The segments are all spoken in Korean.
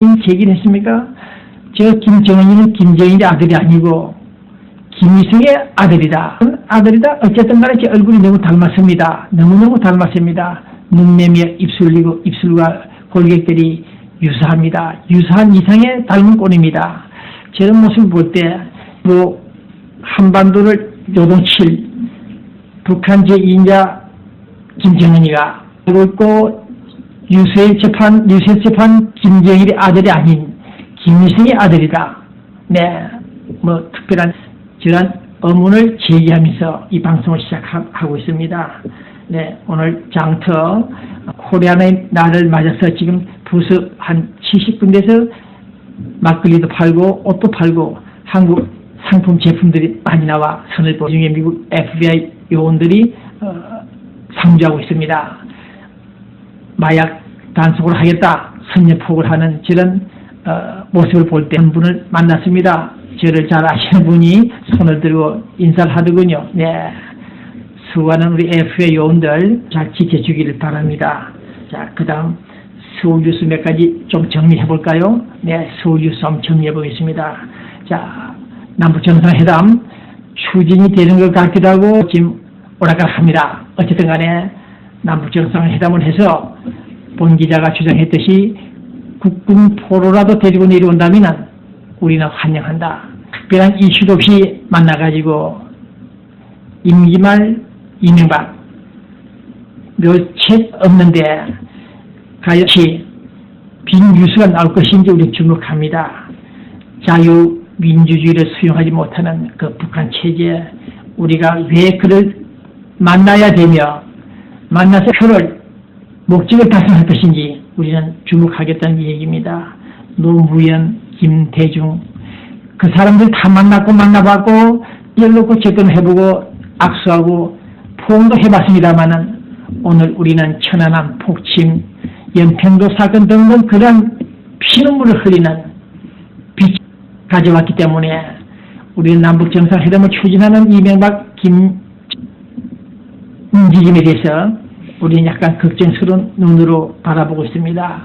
제기를 했습니까? 저 김정은이는 김정일의 아들이 아니고 김일성의 아들이다. 어쨌든 간에 제 얼굴이 너무 닮았습니다. 너무너무 닮았습니다. 눈매며 입술과 골격들이 유사합니다. 유사한 이상의 닮은 꼴입니다. 저런 모습을 볼 때 한반도를 요동칠 북한 제2인자 김정은이가 알고 있고 유세 재판 김정일의 아들이 아닌 김일성의 아들이다. 네, 특별한 저런 의문을 제기하면서 이 방송을 시작하고 있습니다. 네, 오늘 장터 코리안의 날을 맞아서 지금 부서 한 70군데에서 막걸리도 팔고 옷도 팔고 한국 상품 제품들이 많이 나와 선을 보는 중에 미국 FBI 요원들이 상주하고 있습니다. 마약 단속을 하겠다 선전포고를 하는 저런 모습을 볼 때 한 분을 만났습니다. 저를 잘 아시는 분이 손을 들고 인사를 하더군요. 네, 수고하는 우리 FBI 요원들 잘 지켜주기를 바랍니다. 자, 그 다음 서울 뉴스 몇 가지 좀 정리해 볼까요? 네, 서울 뉴스 한번 정리해 보겠습니다. 자, 남북 정상회담 추진이 되는 것 같기도 하고 지금 오락가락합니다. 어쨌든 간에 남북 정상회담을 해서 본 기자가 주장했듯이 국군 포로라도 데리고 내려온다면 우리는 환영한다. 특별한 이슈도 없이 만나가지고 임기 말 이명박 묘책 없는데 가히 빈 뉴스가 나올 것인지 우리 주목합니다. 자유민주주의를 수용하지 못하는 그 북한 체제, 우리가 왜 그를 만나야 되며 만나서 표를 목적을 달성할 것인지 우리는 주목하겠다는 얘기입니다. 노무현, 김대중 그 사람들 다 만나봤고 연락고 접근을 해보고 악수하고 포옹도 해봤습니다마는 오늘 우리는 천안함 폭침, 연평도 사건 등등 그런 피눈물을 흘리는 빛을 가져왔기 때문에 우리는 남북 정상회담을 추진하는 이명박 김 움직임에 대해서 우리는 약간 걱정스러운 눈으로 바라보고 있습니다.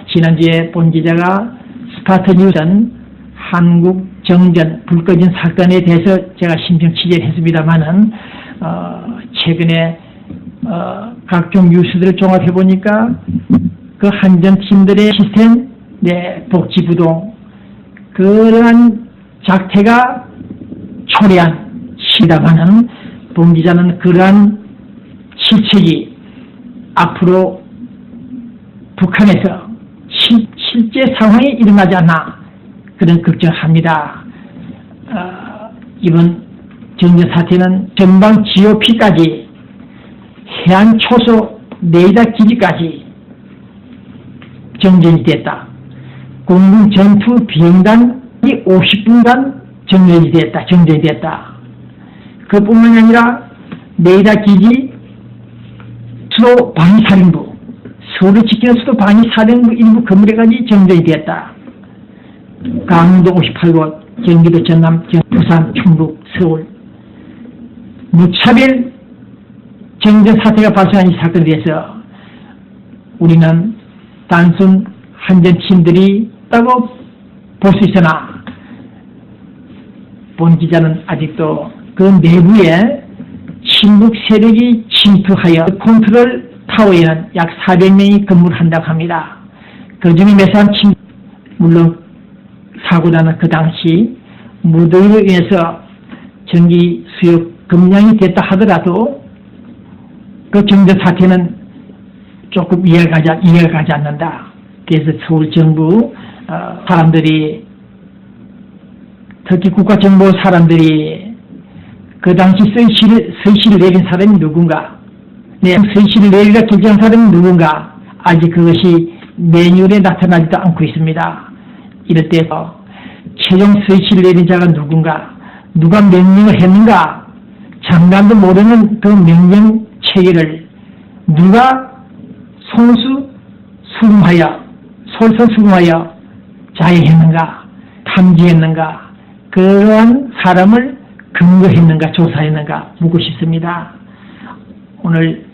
지난주에 본 기자가 스파트뉴스는 한국 정전 불 꺼진 사건에 대해서 제가 심층 취재를 했습니다만은 최근에 각종 뉴스들을 종합해 보니까 그 한전팀들의 시스템, 복지부동 그러한 작태가 초래한 시다마는 본 기자는 그러한 실책이 앞으로 북한에서 실제 상황이 일어나지 않나 그런 걱정합니다. 이번 정전 사태는 전방 GOP까지 해안 초소 레이더 기지까지 정전이 됐다. 공군 전투 비행단이 50분간 정전이 됐다. 그뿐만이 아니라 레이더 기지 수도 방위사령부, 서울을 지키는 수도 방위사령부 일부 건물에까지 정전이 됐다. 강원도 58곳, 경기도 전남, 부산, 충북, 서울 무차별 정전 사태가 발생한 이 사건에 대해서 우리는 단순 한전팀들이 있다고 볼 수 있으나 본 기자는 아직도 그 내부에 친북 세력이 침투하여 컨트롤 타워에는 약 400명이 근무를 한다고 합니다. 그 중에 매사한 물론 사고 나는 그 당시 무더위로 인해서 전기 수요 금량이 됐다 하더라도 그 정전 사태는 조금 이해가 가지 않는다. 그래서 서울 정부 사람들이 특히 국가정보 사람들이 그 당시 서희씨를 내린 사람이 누군가, 서희씨를 내리라 결정한 사람이 누군가, 아직 그것이 매뉴얼에 나타나지도 않고 있습니다. 이럴 때 최종 서희씨를 내린 자가 누군가, 누가 명령을 했는가, 장관도 모르는 그 명령 체계를 누가 솔선수범하여 자해했는가, 탐지했는가, 그러한 사람을 근거했는가, 조사했는가 묻고 싶습니다. 오늘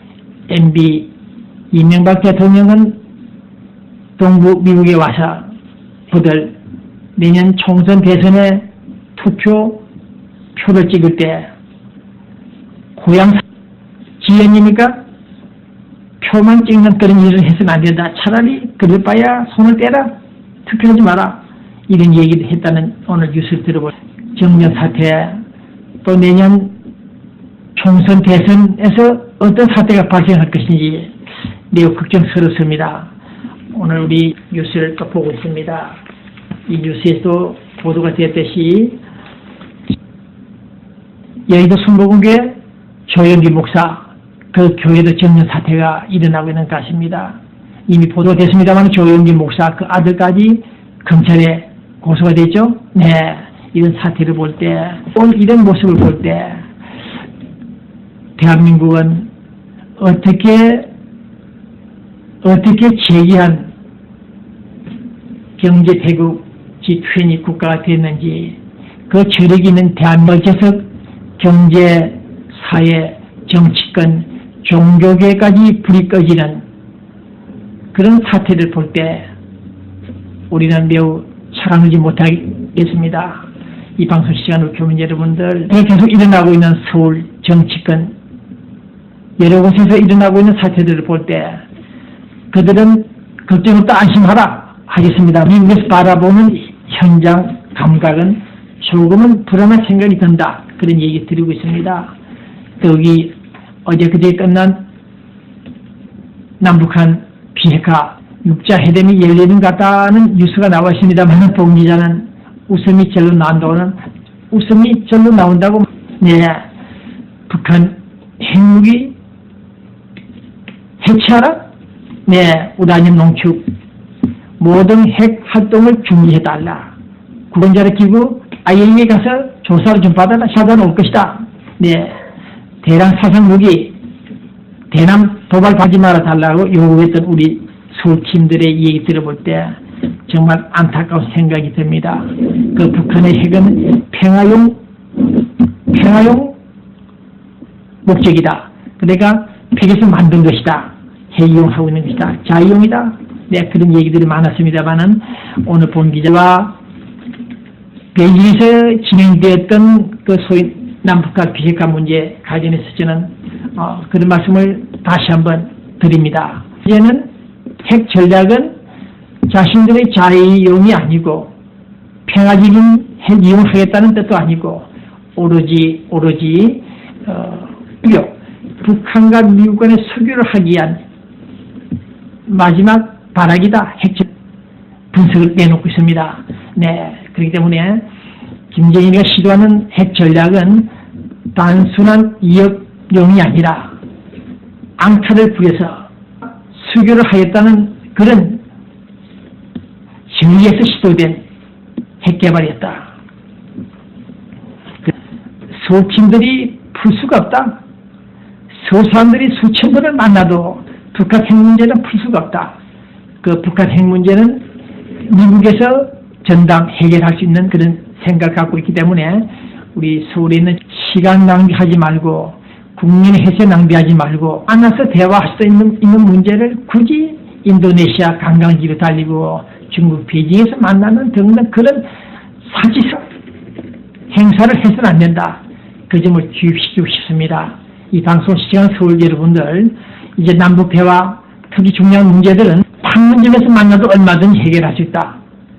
MB 이명박 대통령은 동부 미국에 와서 후보들 내년 총선 대선에 표를 찍을 때 고향 지연이니까 표만 찍는 그런 일을 해서는 안 된다. 차라리 그럴 바야 손을 떼라. 투표하지 마라. 이런 얘기를 했다는 오늘 뉴스를 들어볼 정년 사태, 또 내년 총선 대선에서 어떤 사태가 발생할 것인지 매우 걱정스럽습니다. 오늘 우리 뉴스를 또 보고 있습니다. 이 뉴스에서 보도가 되었듯이 여의도 순복음교회 조영기 목사, 그 교회도 정년 사태가 일어나고 있는 것 같습니다. 이미 보도가 됐습니다만 조영기 목사 그 아들까지 검찰에 고소가 됐죠. 네, 이런 사태를 볼 때, 오늘 이런 모습을 볼 때 대한민국은 어떻게 재기한 경제 대국 G20 국가가 됐는지, 그 저력이 있는 대한민국에서 경제, 사회, 정치권, 종교계까지 불이 꺼지는 그런 사태를 볼 때 우리는 매우 살아누지 못하겠습니다. 이 방송 시간으로 교민 여러분들, 계속 일어나고 있는 서울 정치권 여러 곳에서 일어나고 있는 사태들을 볼 때 그들은 걱정 없다 안심하라 하겠습니다. 미국에서 바라보는 현장 감각은 조금은 불안한 생각이 든다. 그런 얘기 드리고 있습니다. 여기 어제 그제 끝난 남북한 비핵화 6자 회담이 열리는 것 같다는 뉴스가 나와 있습니다만 봉기자는 웃음이 절로 나온다고. 네, 북한 핵무기 해체하라. 네, 우라늄 농축 모든 핵 활동을 중지해달라. 구원자력 기구 IAEA 가서 조사를 좀 받아라. 사단 올 것이다. 네, 대량 사상 무기 대남 도발하지 말아 달라고 요구했던 우리 서울팀들의 얘기 들어볼 때 정말 안타까운 생각이 듭니다. 그 북한의 핵은 평화용 목적이다. 그러니까 핵에서 만든 것이다. 핵이용하고 있는 것이다. 자유용이다. 네, 그런 얘기들이 많았습니다만은 오늘 본 기자와 베이징에서 진행되었던 그 소위 남북한 비핵화 문제 관련해서 저는 그런 말씀을 다시 한번 드립니다. 이제는 핵 전략은 자신들의 자유용이 아니고 평화적인 핵 이용하겠다는 뜻도 아니고 오로지 북한과 미국 간의 석유를 하기 위한 마지막 발악이다. 핵 분석을 내놓고 있습니다. 네, 그렇기 때문에 김정일이가 시도하는 핵 전략은 단순한 이역용이 아니라 앙탈을 부려서 수교를 하겠다는 그런 정의에서 시도된 핵 개발이었다. 서울팀들이 풀 수가 없다. 서울 사람들이 수천 번을 만나도 북한 핵 문제는 풀 수가 없다. 그 북한 핵 문제는 미국에서 전담 해결할 수 있는 그런 생각을 갖고 있기 때문에 우리 서울에 있는 시간 낭비하지 말고 국민의 혜세 낭비하지 말고 만나서 대화할 수 있는 문제를 굳이 인도네시아 관광지로 달리고 중국 베이징에서 만나는 등등 그런 사치성 행사를 해서는 안 된다. 그 점을 주입시키고 싶습니다. 이 방송 시청한 서울 여러분들, 이제 남북 대화 특히 중요한 문제들은 판문점에서 만나도 얼마든지 해결할 수 있다.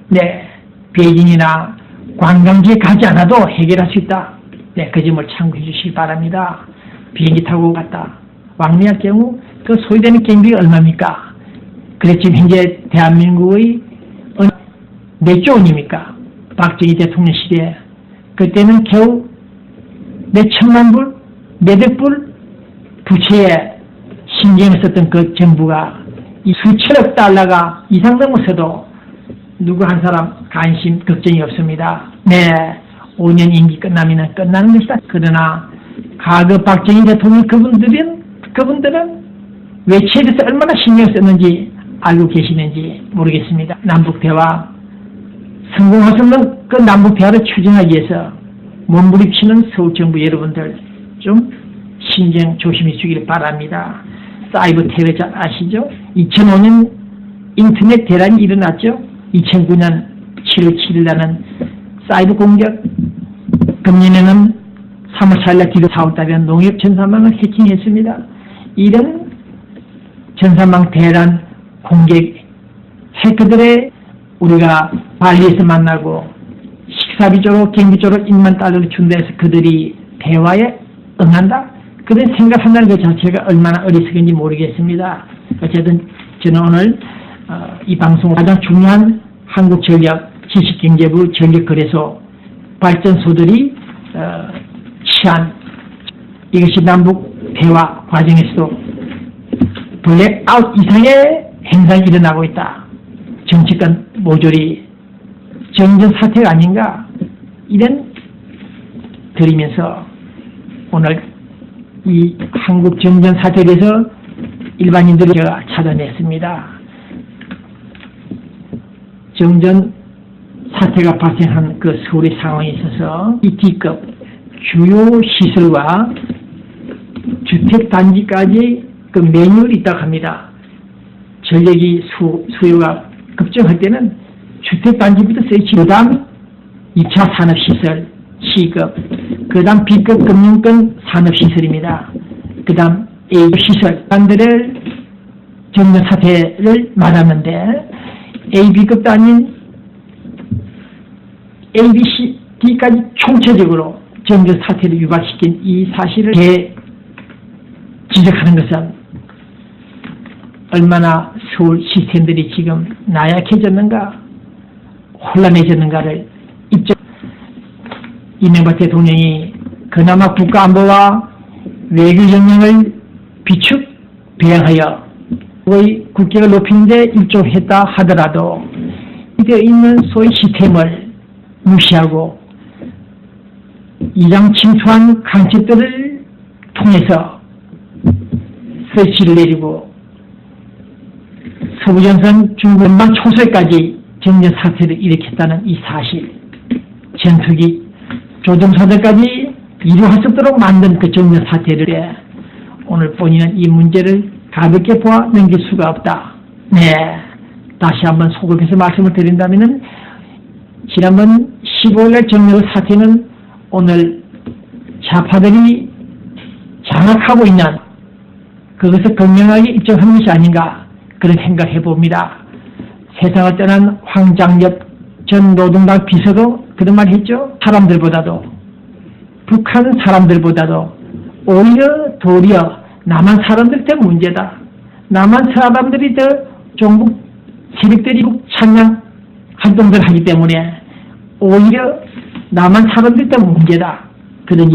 네, 베이징이나 관광지에 가지 않아도 해결할 수 있다. 네, 그 점을 참고해 주시기 바랍니다. 비행기 타고 갔다 왕래할 경우 그 소요되는 경비가 얼마입니까? 그렇지만 현재 대한민국의 몇 조 원입니까? 박정희 대통령 시대에 그때는 겨우 몇 천만 불, 몇억 불 부채에 신경을 썼던 그 정부가 이 수천억 달러가 이상 넘어서도 누구 한 사람 관심, 걱정이 없습니다. 네, 5년 임기 끝나면 끝나는 것이다. 그러나 과거 박정희 대통령 그분들은 외치에 대해서 얼마나 신경 썼는지 알고 계시는지 모르겠습니다. 남북대화 성공할 수 없는 그 남북대화를 추진하기 위해서 몸부림치는 서울정부 여러분들 좀 신경 조심해 주기를 바랍니다. 사이버 테러 잘 아시죠? 2005년 인터넷 대란이 일어났죠. 2009년 7월 7일날은 사이버 공격, 금년에는 3월 4일날 뒤로 4월달에는 농협 전산망을 해킹했습니다. 이런 전산망 대란 공격, 해커들의 우리가 발리에서 만나고 식사비 쪽으로 경비 쪽으로 1만 달러를 준다 해서 그들이 대화에 응한다? 그런 생각한다는 것 자체가 얼마나 어리석은지 모르겠습니다. 어쨌든 저는 오늘 이 방송 가장 중요한 한국전력 지식경제부 전력거래소 발전소들이 취한 이것이 남북 대화 과정에서도 블랙아웃 이상의 행상이 일어나고 있다. 정치권 모조리 정전 사태가 아닌가 이런 드리면서 오늘 이 한국 정전 사태에 대해서 일반인들을 제가 찾아냈습니다. 정전 사태가 발생한 그 서울의 상황에 있어서 이 D급 주요 시설과 주택단지까지 그 매뉴얼이 있다고 합니다. 전력이 수요가 급증할 때는 주택단지부터 설치, 그 다음 2차 산업시설, C급, 그 다음 B급 금융권 산업시설입니다. 그 다음 A급 시설, 단들의 정전 사태를 말하는데 A, B급도 아닌 A, B, C, D까지 총체적으로 정전 사태를 유발시킨 이 사실을 지적하는 것은 얼마나 서울 시스템들이 지금 나약해졌는가, 혼란해졌는가를 이명박 대통령이 그나마 국가안보와 외교 역량을 비축 배양하여 거의 국격을 높이는 데 일조했다 하더라도 되어 있는 소위 시스템을 무시하고 이장 침투한 간첩들을 통해서 설치를 내리고 서부전선 중국만 초소에까지 정전 사태를 일으켰다는 이 사실, 전투기 조종사들까지 이루할 수 없도록 만든 그 정전 사태를 오늘 본인은 이 문제를 가볍게 보아 넘길 수가 없다. 네, 다시 한번 소급해서 말씀을 드린다면은 지난번 15일날 정전 사태는 오늘 좌파들이 장악하고 있는 그것을 극명하게 입증하는 것이 아닌가 그런 생각해 봅니다. 세상을 떠난 황장엽 전 노동당 비서도 그런 말 했죠. 사람들보다도 북한 사람들보다도 도리어 남한 사람들 때문에 문제다. 남한 사람들이 더 종북 세력들이 찬양 활동들 하기 때문에 오히려 남한 사람들 때문에 문제다. 그런